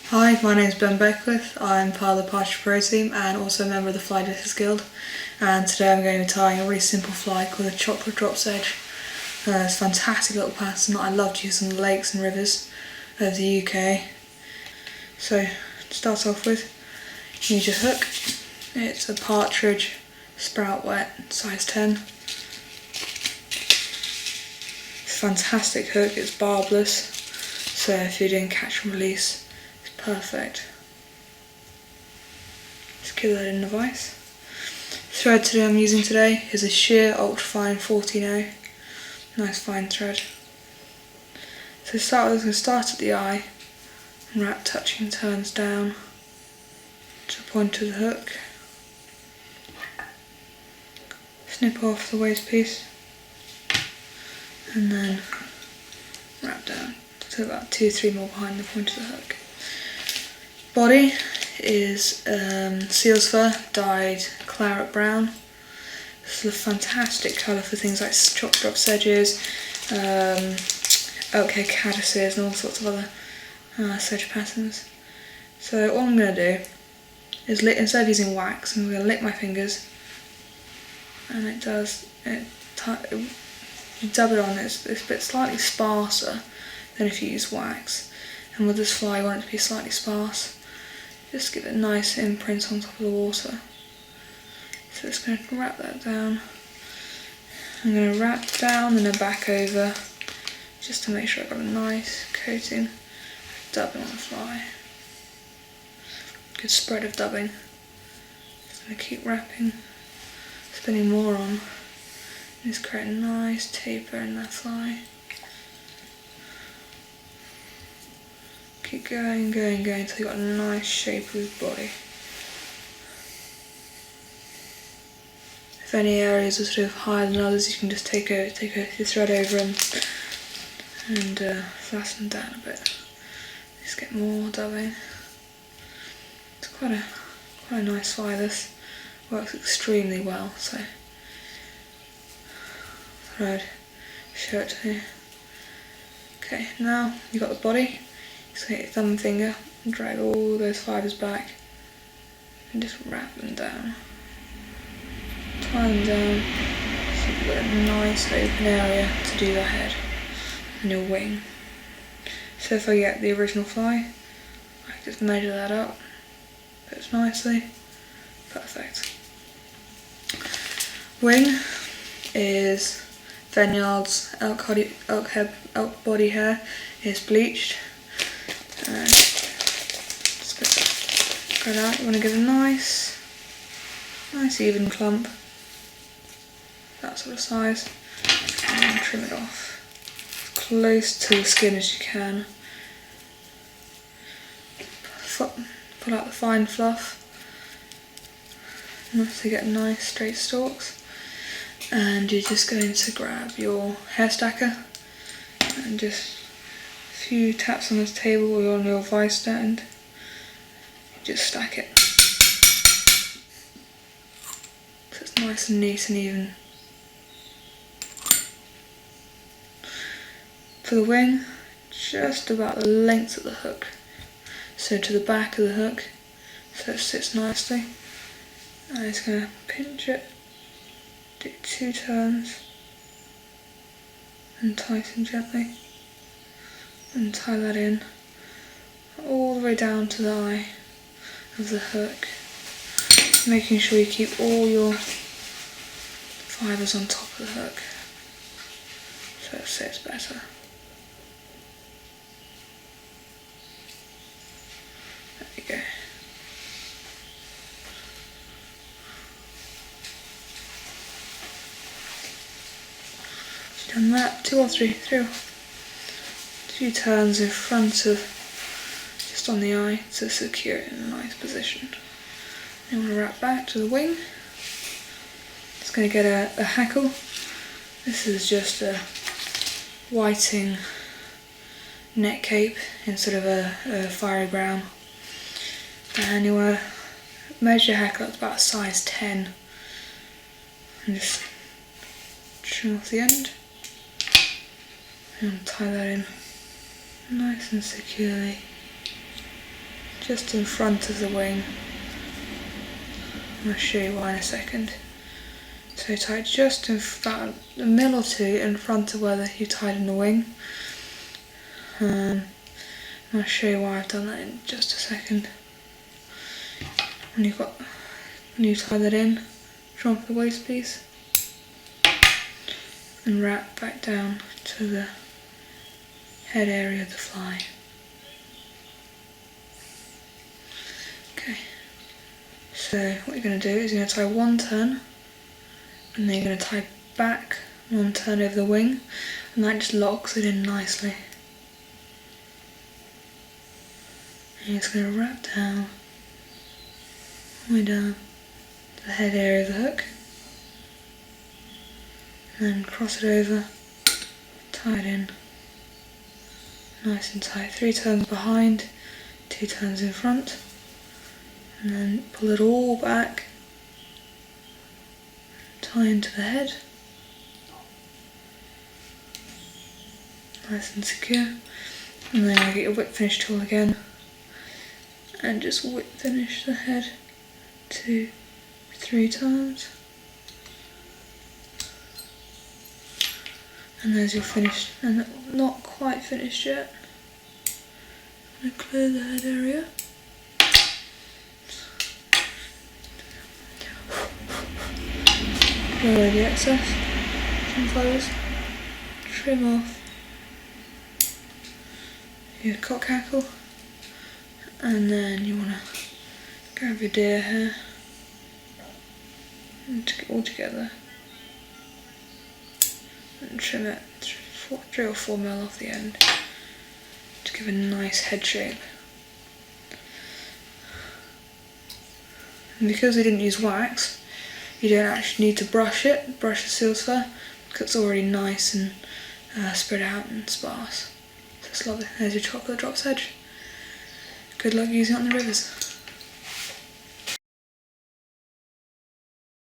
Hi, my name is Beckwith. I'm part of the Partridge Pro team and also a member of the Fly Discers Guild. And today I'm going to be tying a really simple fly called a chocolate drop sedge. It's a fantastic little pattern that I love to use on the lakes and rivers of the UK. So to start off with, you need your hook. It's a Partridge Sprout Wet size 10. It's a fantastic hook, it's barbless, so if you're doing catch and release, perfect. Just keep that in the vise. Thread today I'm using today is a sheer ultrafine 14-0. Nice fine thread. So to start with, I'm going to start at the eye and wrap touching turns down to the point of the hook. Snip off the waste piece and then wrap down to about 2-3 more behind the point of the hook. Body is seal's fur dyed claret brown. This is a fantastic colour for things like chocolate drop sedges, oakhead caddises and all sorts of other sedge patterns. So all I'm going to do is instead of using wax, I'm going to lick my fingers, and you dab it on, it's a bit slightly sparser than if you use wax, and with this fly you want it to be slightly sparse. Just give it a nice imprint on top of the water. So it's going to wrap that down. I'm going to wrap down and then back over just to make sure I've got a nice coating of dubbing on the fly. Good spread of dubbing. Just going to keep wrapping, spinning more on. Just create a nice taper in that fly. Keep going until you've got a nice shape of his body. If any areas are sort of higher than others, you can just take your thread over them and fasten down a bit. Just get more dubbing. It's quite a nice fly. This works extremely well. So thread, show it to you. Okay, now you've got the body. Just get your thumb and finger and drag all those fibres back and just wrap them down. Tie them down so you've got a nice open area to do the head and your wing. So if I get the original fly, I can just measure that up, fits nicely, perfect. Wing is Vineyard's elk body hair is bleached. And just spread out. You want to get a nice even clump, that sort of size, and then trim it off as close to the skin as you can. Pull out the fine fluff, to get nice straight stalks, and you're just going to grab your hair stacker and just few taps on this table or on your vise stand, just stack it so it's nice and neat and even. For the wing, just about the length of the hook, so to the back of the hook, so it sits nicely. And I'm just going to pinch it, do 2 turns and tighten gently. And tie that in all the way down to the eye of the hook, making sure you keep all your fibres on top of the hook so it sits better. There we go. Done that, 2 or 3 few turns in front of, just on the eye to secure it in a nice position. Then I'm going to wrap back to the wing. Just going to get a hackle. This is just a whiting neck cape in sort of a fiery brown. And you want to measure your hackle at about a size 10 and just trim off the end and tie that in nice and securely. just in front of the wing. I'll show you why in a second. So tie it just in front, a mil or two in front of where you tied in the wing. I'll show you why I've done that in just a second. When you tie that in, draw off the waist piece and wrap back down to the head area of the fly. Okay, so what you're going to do is you're going to tie one turn, and then you're going to tie back one turn over the wing, and that just locks it in nicely. And you're just going to wrap down, all the way down to the head area of the hook, and then cross it over, tie it in, nice and tight. 3 turns behind, 2 turns in front, and then pull it all back, tie into the head, nice and secure, and then I'll get your whip finish tool again and just whip finish the head 2, 3 times, and there's your finished, and not quite finished yet. I'm going to clear the head area. Clear away the excess, some feathers, trim off your cock hackle, and then you want to grab your deer hair and get all together and trim it 3 or 4 mil off the end to give a nice head shape. And because we didn't use wax, you don't actually need to brush the seal's fur, because it's already nice and spread out and sparse. So it's lovely. There's your chocolate drop sedge. Good luck using it on the rivers.